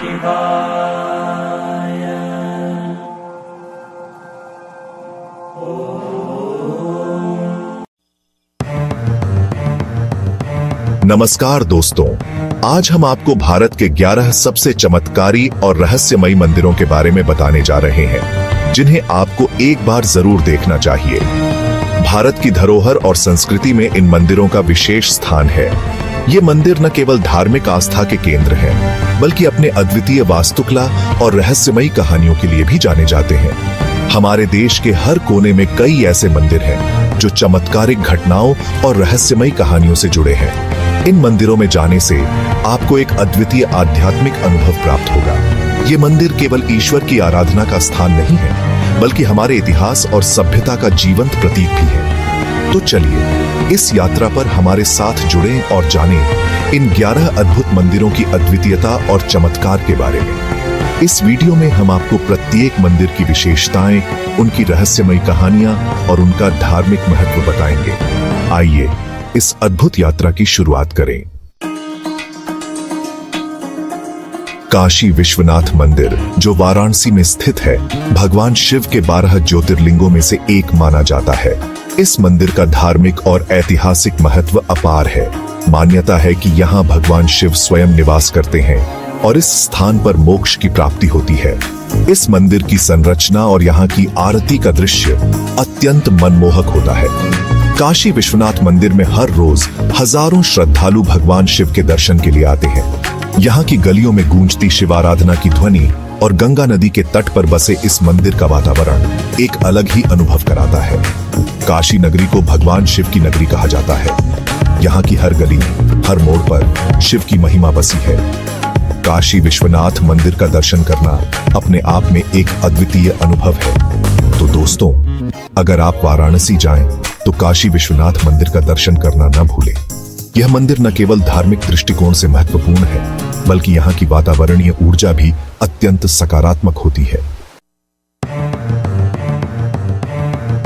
शिवाय। नमस्कार दोस्तों, आज हम आपको भारत के 11 सबसे चमत्कारी और रहस्यमयी मंदिरों के बारे में बताने जा रहे हैं, जिन्हें आपको एक बार जरूर देखना चाहिए। भारत की धरोहर और संस्कृति में इन मंदिरों का विशेष स्थान है। ये मंदिर न केवल धार्मिक आस्था के केंद्र हैं, बल्कि अपने अद्वितीय वास्तुकला और रहस्यमयी कहानियों के लिए भी जाने जाते हैं। हमारे देश के हर कोने में कई ऐसे मंदिर हैं जो चमत्कारिक घटनाओं और रहस्यमयी कहानियों से जुड़े हैं। इन मंदिरों में जाने से आपको एक अद्वितीय आध्यात्मिक अनुभव प्राप्त होगा। ये मंदिर केवल ईश्वर की आराधना का स्थान नहीं है, बल्कि हमारे इतिहास और सभ्यता का जीवंत प्रतीक भी है। तो चलिए इस यात्रा पर हमारे साथ जुड़ें और जानें इन 11 अद्भुत मंदिरों की अद्वितीयता और चमत्कार के बारे में। इस वीडियो में हम आपको प्रत्येक मंदिर की विशेषताएं, उनकी रहस्यमयी कहानियां और उनका धार्मिक महत्व बताएंगे। आइए इस अद्भुत यात्रा की शुरुआत करें। काशी विश्वनाथ मंदिर, जो वाराणसी में स्थित है, भगवान शिव के 12 ज्योतिर्लिंगों में से एक माना जाता है। इस मंदिर का धार्मिक और ऐतिहासिक महत्व अपार है। मान्यता है कि यहाँ भगवान शिव स्वयं निवास करते हैं और इस स्थान पर मोक्ष की प्राप्ति होती है। इस मंदिर की संरचना और यहाँ की आरती का दृश्य अत्यंत मनमोहक होता है। काशी विश्वनाथ मंदिर में हर रोज हजारों श्रद्धालु भगवान शिव के दर्शन के लिए आते हैं। यहाँ की गलियों में गूंजती शिवाराधना की ध्वनि और गंगा नदी के तट पर बसे इस मंदिर का वातावरण एक अलग ही अनुभव कराता है। काशी नगरी को भगवान शिव की नगरी कहा जाता है। यहाँ की हर गली, हर मोड़ पर शिव की महिमा बसी है। काशी विश्वनाथ मंदिर का दर्शन करना अपने आप में एक अद्वितीय अनुभव है। तो दोस्तों, अगर आप वाराणसी जाएं, तो काशी विश्वनाथ मंदिर का दर्शन करना न भूलें। यह मंदिर न केवल धार्मिक दृष्टिकोण से महत्वपूर्ण है, बल्कि यहाँ की वातावरणीय ऊर्जा भी अत्यंत सकारात्मक होती है।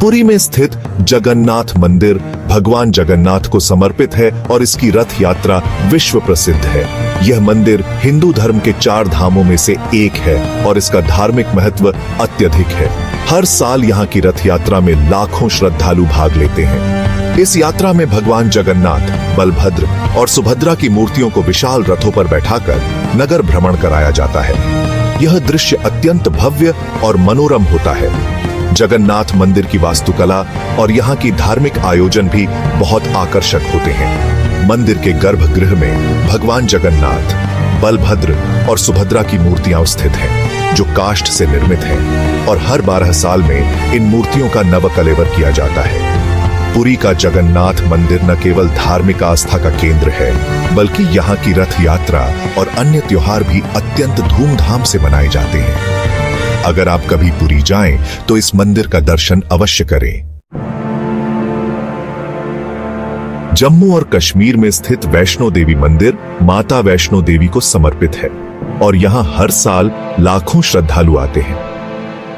पुरी में स्थित जगन्नाथ मंदिर भगवान जगन्नाथ को समर्पित है और इसकी रथ यात्रा विश्व प्रसिद्ध है। यह मंदिर हिंदू धर्म के 4 धामों में से एक है और इसका धार्मिक महत्व अत्यधिक है। हर साल यहाँ की रथ यात्रा में लाखों श्रद्धालु भाग लेते हैं। इस यात्रा में भगवान जगन्नाथ, बलभद्र और सुभद्रा की मूर्तियों को विशाल रथों पर बैठाकर नगर भ्रमण कराया जाता है। यह दृश्य अत्यंत भव्य और मनोरम होता है। जगन्नाथ मंदिर की वास्तुकला और यहाँ की धार्मिक आयोजन भी बहुत आकर्षक होते हैं। मंदिर के गर्भगृह में भगवान जगन्नाथ, बलभद्र और सुभद्रा की मूर्तियां स्थित हैं, जो काष्ठ से निर्मित हैं और हर 12 साल में इन मूर्तियों का नवकलेवर किया जाता है। पुरी का जगन्नाथ मंदिर न केवल धार्मिक आस्था का केंद्र है, बल्कि यहाँ की रथ यात्रा और अन्य त्योहार भी अत्यंत धूमधाम से मनाए जाते हैं। अगर आप कभी पुरी जाएं, तो इस मंदिर का दर्शन अवश्य करें। जम्मू और कश्मीर में स्थित वैष्णो देवी मंदिर माता वैष्णो देवी को समर्पित है और यहाँ हर साल लाखों श्रद्धालु आते हैं।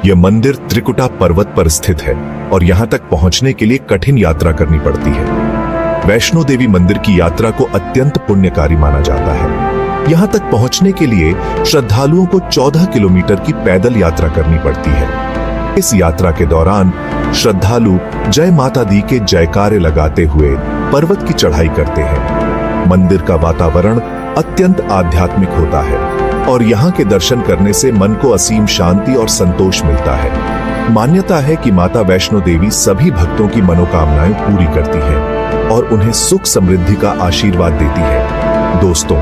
यह मंदिर त्रिकुटा पर्वत पर स्थित है और यहाँ तक पहुंचने के लिए कठिन यात्रा करनी पड़ती है। वैष्णो देवी मंदिर की यात्रा को अत्यंत पुण्यकारी माना जाता है। यहाँ तक पहुंचने के लिए श्रद्धालुओं को 14 किलोमीटर की पैदल यात्रा करनी पड़ती है। इस यात्रा के दौरान श्रद्धालु जय माता दी के जयकारे लगाते हुए पर्वत की चढ़ाई करते हैं। मंदिर का वातावरण अत्यंत आध्यात्मिक होता है और यहाँ के दर्शन करने से मन को असीम शांति और संतोष मिलता है। मान्यता है कि माता वैष्णो देवी सभी भक्तों की मनोकामनाएं पूरी करती है और उन्हें सुख समृद्धि का आशीर्वाद देती है। दोस्तों,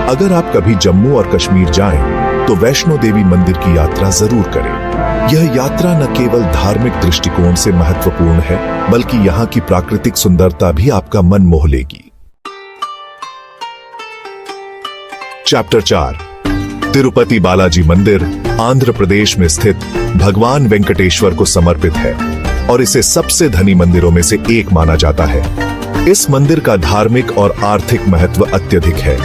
अगर आप कभी जम्मू और कश्मीर जाएं, तो वैष्णो देवी मंदिर की यात्रा जरूर करें। यह यात्रा न केवल धार्मिक दृष्टिकोण से महत्वपूर्ण है, बल्कि यहाँ की प्राकृतिक सुंदरता भी आपका मन मोह लेगी। चैप्टर 4, तिरुपति बालाजी मंदिर आंध्र प्रदेश में स्थित भगवान वेंकटेश्वर को समर्पित है और इसे सबसे धनी मंदिरों में से एक माना जाता है। इस मंदिर का धार्मिक और आर्थिक महत्व अत्यधिक है।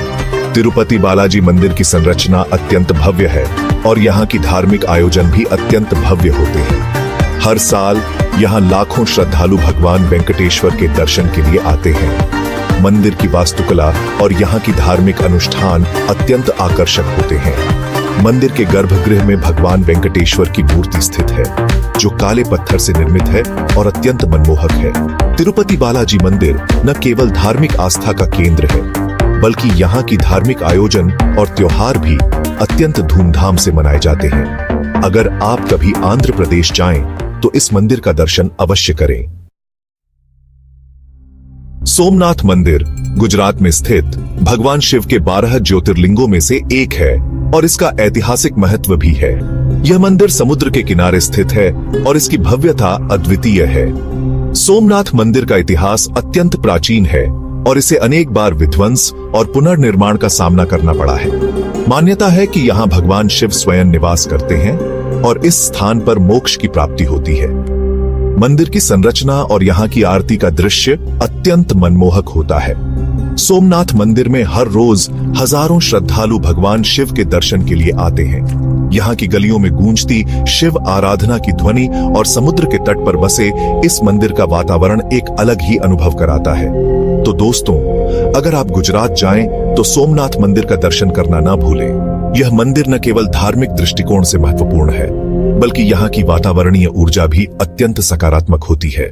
तिरुपति बालाजी मंदिर की संरचना अत्यंत भव्य है और यहाँ की धार्मिक आयोजन भी अत्यंत भव्य होते हैं। हर साल यहाँ लाखों श्रद्धालु भगवान वेंकटेश्वर के दर्शन के लिए आते हैं। मंदिर की वास्तुकला और यहाँ की धार्मिक अनुष्ठान अत्यंत आकर्षक होते हैं। मंदिर के गर्भगृह में भगवान वेंकटेश्वर की मूर्ति स्थित है, जो काले पत्थर से निर्मित है और अत्यंत मनमोहक है। तिरुपति बालाजी मंदिर न केवल धार्मिक आस्था का केंद्र है, बल्कि यहाँ की धार्मिक आयोजन और त्योहार भी अत्यंत धूमधाम से मनाए जाते हैं। अगर आप कभी आंध्र प्रदेश जाएं, तो इस मंदिर का दर्शन अवश्य करें। सोमनाथ मंदिर गुजरात में स्थित भगवान शिव के 12 ज्योतिर्लिंगों में से एक है और इसका ऐतिहासिक महत्व भी है। यह मंदिर समुद्र के किनारे स्थित है और इसकी भव्यता अद्वितीय है। सोमनाथ मंदिर का इतिहास अत्यंत प्राचीन है और इसे अनेक बार विध्वंस और पुनर्निर्माण का सामना करना पड़ा है। मान्यता है कि यहाँ भगवान शिव स्वयं निवास करते हैं और इस स्थान पर मोक्ष की प्राप्ति होती है। मंदिर की संरचना और यहाँ की आरती का दृश्य अत्यंत मनमोहक होता है। सोमनाथ मंदिर में हर रोज हजारों श्रद्धालु भगवान शिव के दर्शन के लिए आते हैं। यहाँ की गलियों में गूंजती शिव आराधना की ध्वनि और समुद्र के तट पर बसे इस मंदिर का वातावरण एक अलग ही अनुभव कराता है। तो दोस्तों, अगर आप गुजरात जाएं, तो सोमनाथ मंदिर का दर्शन करना ना भूलें। यह मंदिर न केवल धार्मिक दृष्टिकोण से महत्वपूर्ण है, बल्कि यहाँ की वातावरणीय ऊर्जा भी अत्यंत सकारात्मक होती है।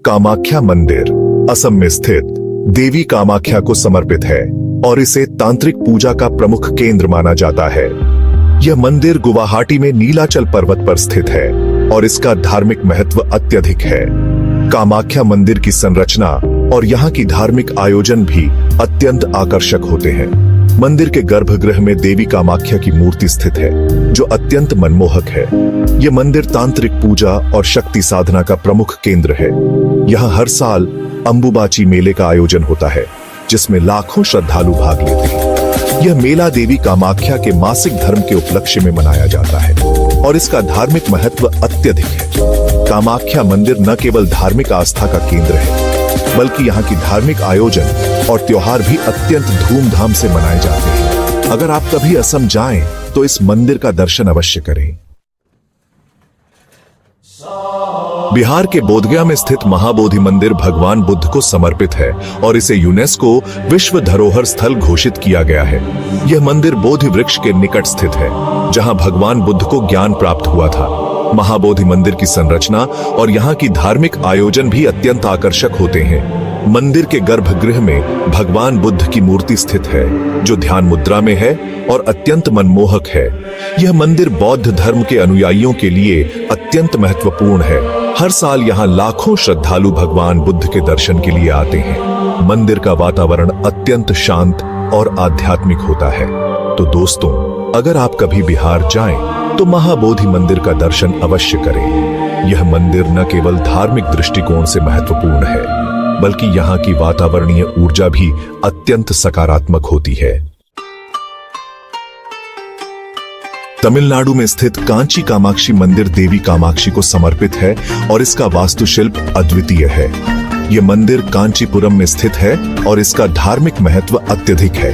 कामाख्या मंदिर असम में स्थित देवी कामाख्या को समर्पित है और इसे तांत्रिक पूजा का प्रमुख केंद्र माना जाता है। यह मंदिर गुवाहाटी में नीलाचल पर्वत पर स्थित है और इसका धार्मिक महत्व अत्यधिक है। कामाख्या मंदिर की संरचना और यहाँ की धार्मिक आयोजन भी अत्यंत आकर्षक होते हैं। मंदिर के गर्भगृह में देवी कामाख्या की मूर्ति स्थित है, जो अत्यंत मनमोहक है। यह मंदिर तांत्रिक पूजा और शक्ति साधना का प्रमुख केंद्र है। यहाँ हर साल अंबुबाची मेले का आयोजन होता है, जिसमें लाखों श्रद्धालु भाग लेते हैं। यह मेला देवी कामाख्या के मासिक धर्म के उपलक्ष्य में मनाया जाता है और इसका धार्मिक महत्व अत्यधिक है। कामाख्या मंदिर न केवल धार्मिक आस्था का केंद्र है, बल्कि यहाँ की धार्मिक आयोजन और त्योहार भी अत्यंत धूमधाम से मनाए जाते हैं। अगर आप कभी असम जाएं, तो इस मंदिर का दर्शन अवश्य करें। बिहार के बोधगया में स्थित महाबोधि मंदिर भगवान बुद्ध को समर्पित है और इसे यूनेस्को विश्व धरोहर स्थल घोषित किया गया है। यह मंदिर बोधि वृक्ष के निकट स्थित है, जहां भगवान बुद्ध को ज्ञान प्राप्त हुआ था। महाबोधि मंदिर की संरचना और यहाँ की धार्मिक आयोजन भी अत्यंत आकर्षक होते हैं। मंदिर के गर्भगृह में भगवान बुद्ध की मूर्ति स्थित है, जो ध्यान मुद्रा में है और अत्यंत मनमोहक है। यह मंदिर बौद्ध धर्म के अनुयायियों के लिए अत्यंत महत्वपूर्ण है। हर साल यहाँ लाखों श्रद्धालु भगवान बुद्ध के दर्शन के लिए आते हैं। मंदिर का वातावरण अत्यंत शांत और आध्यात्मिक होता है। तो दोस्तों, अगर आप कभी बिहार जाएं, तो महाबोधि मंदिर का दर्शन अवश्य करें। यह मंदिर न केवल धार्मिक दृष्टिकोण से महत्वपूर्ण है, बल्कि यहाँ की वातावरणीय ऊर्जा भी अत्यंत सकारात्मक होती है। तमिलनाडु में स्थित कांची कामाक्षी मंदिर देवी कामाक्षी को समर्पित है और इसका वास्तुशिल्प अद्वितीय है। यह मंदिर कांचीपुरम में स्थित है और इसका धार्मिक महत्व अत्यधिक है।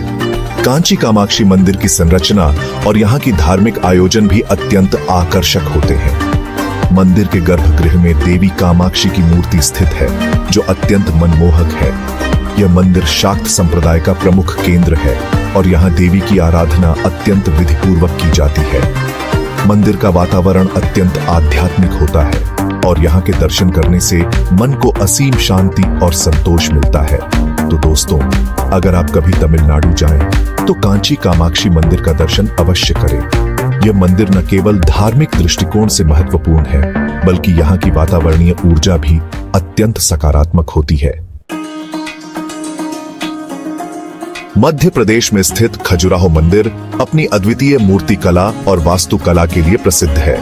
कांची कामाक्षी मंदिर की संरचना और यहाँ की धार्मिक आयोजन भी अत्यंत आकर्षक होते हैं। मंदिर के गर्भगृह में देवी कामाक्षी की मूर्ति स्थित है, जो अत्यंत मनमोहक है। यह मंदिर शाक्त संप्रदाय का प्रमुख केंद्र है और यहाँ देवी की आराधना अत्यंत विधिपूर्वक की जाती है। मंदिर का वातावरण अत्यंत आध्यात्मिक होता है और यहाँ के दर्शन करने से मन को असीम शांति और संतोष मिलता है। तो दोस्तों, अगर आप कभी तमिलनाडु जाएं, तो कांची कामाक्षी मंदिर का दर्शन अवश्य करें। यह मंदिर न केवल धार्मिक दृष्टिकोण से महत्वपूर्ण है, बल्कि यहाँ की वातावरणीय ऊर्जा भी अत्यंत सकारात्मक होती है। मध्य प्रदेश में स्थित खजुराहो मंदिर अपनी अद्वितीय मूर्ति कला और वास्तुकला के लिए प्रसिद्ध है।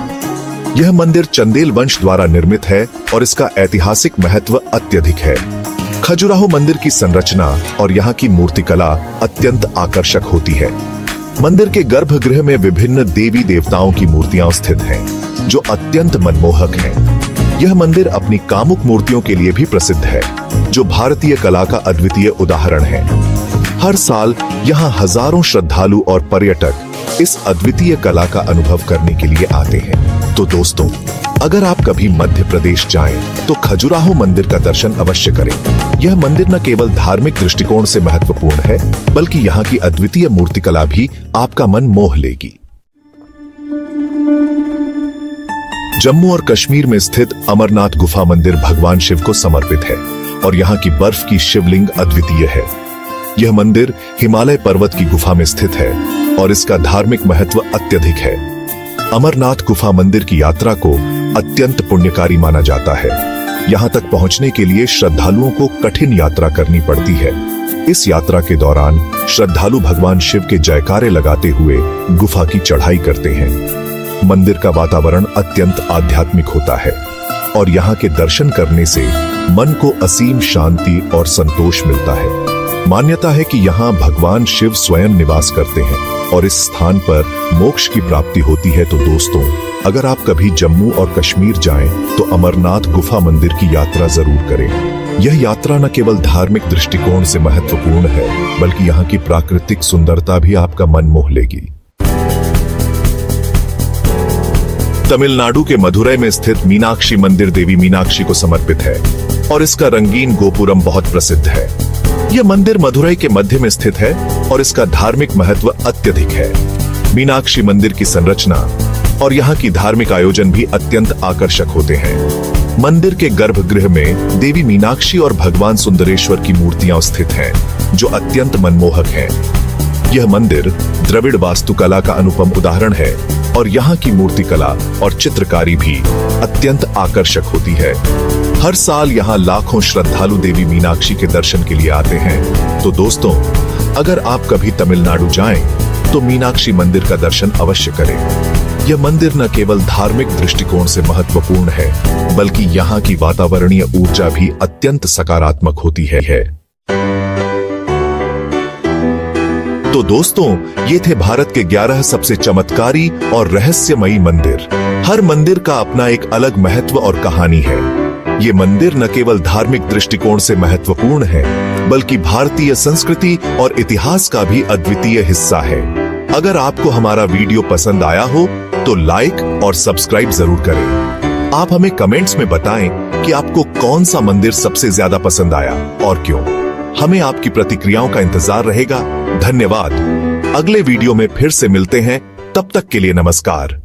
यह मंदिर चंदेल वंश द्वारा निर्मित है और इसका ऐतिहासिक महत्व अत्यधिक है। खजुराहो मंदिर की संरचना और यहाँ की मूर्तिकला अत्यंत आकर्षक होती है। मंदिर के गर्भगृह में विभिन्न देवी देवताओं की मूर्तियां स्थित हैं, जो अत्यंत मनमोहक हैं। यह मंदिर अपनी कामुक मूर्तियों के लिए भी प्रसिद्ध है, जो भारतीय कला का अद्वितीय उदाहरण है। हर साल यहाँ हजारों श्रद्धालु और पर्यटक इस अद्वितीय कला का अनुभव करने के लिए आते हैं। तो दोस्तों, अगर आप कभी मध्य प्रदेश जाएं, तो खजुराहो मंदिर का दर्शन अवश्य करें। यह मंदिर न केवल धार्मिक दृष्टिकोण से महत्वपूर्ण है, बल्कि यहाँ की अद्वितीय मूर्तिकला भी आपका मन मोह लेगी। जम्मू और कश्मीर में स्थित अमरनाथ गुफा मंदिर भगवान शिव को समर्पित है और यहाँ की बर्फ की शिवलिंग अद्वितीय है। यह मंदिर हिमालय पर्वत की गुफा में स्थित है और इसका धार्मिक महत्व अत्यधिक है। अमरनाथ गुफा मंदिर की यात्रा को अत्यंत पुण्यकारी माना जाता है। यहाँ तक पहुँचने के लिए श्रद्धालुओं को कठिन यात्रा करनी पड़ती है। इस यात्रा के दौरान श्रद्धालु भगवान शिव के जयकारे लगाते हुए गुफा की चढ़ाई करते हैं। मंदिर का वातावरण अत्यंत आध्यात्मिक होता है और यहाँ के दर्शन करने से मन को असीम शांति और संतोष मिलता है। मान्यता है कि यहाँ भगवान शिव स्वयं निवास करते हैं और इस स्थान पर मोक्ष की प्राप्ति होती है। तो दोस्तों, अगर आप कभी जम्मू और कश्मीर जाएं, तो अमरनाथ गुफा मंदिर की यात्रा जरूर करें। यह यात्रा न केवल धार्मिक दृष्टिकोण से महत्वपूर्ण है, बल्कि यहाँ की प्राकृतिक सुंदरता भी आपका मन मोह लेगी। तमिलनाडु के मदुरई में स्थित मीनाक्षी मंदिर देवी मीनाक्षी को समर्पित है और इसका रंगीन गोपुरम बहुत प्रसिद्ध है। यह मंदिर मदुरई के मध्य में स्थित है और इसका धार्मिक महत्व अत्यधिक है। मीनाक्षी मंदिर की संरचना और यहाँ की धार्मिक आयोजन भी अत्यंत आकर्षक होते हैं। मंदिर के गर्भगृह में देवी मीनाक्षी और भगवान सुंदरेश्वर की मूर्तियां स्थित हैं, जो अत्यंत मनमोहक हैं। यह मंदिर द्रविड़ वास्तुकला का अनुपम उदाहरण है और यहाँ की मूर्तिकला और चित्रकारी भी अत्यंत आकर्षक होती है। हर साल यहाँ लाखों श्रद्धालु देवी मीनाक्षी के दर्शन के लिए आते हैं। तो दोस्तों, अगर आप कभी तमिलनाडु जाएं, तो मीनाक्षी मंदिर का दर्शन अवश्य करें। यह मंदिर न केवल धार्मिक दृष्टिकोण से महत्वपूर्ण है, बल्कि यहाँ की वातावरणीय ऊर्जा भी अत्यंत सकारात्मक होती है। तो दोस्तों, ये थे भारत के 11 सबसे चमत्कारी और रहस्यमयी मंदिर। हर मंदिर का अपना एक अलग महत्व और कहानी है। ये मंदिर न केवल धार्मिक दृष्टिकोण से महत्वपूर्ण है, बल्कि भारतीय संस्कृति और इतिहास का भी अद्वितीय हिस्सा है। अगर आपको हमारा वीडियो पसंद आया हो, तो लाइक और सब्सक्राइब जरूर करें। आप हमें कमेंट्स में बताएं कि आपको कौन सा मंदिर सबसे ज्यादा पसंद आया और क्यों। हमें आपकी प्रतिक्रियाओं का इंतजार रहेगा। धन्यवाद। अगले वीडियो में फिर से मिलते हैं। तब तक के लिए नमस्कार।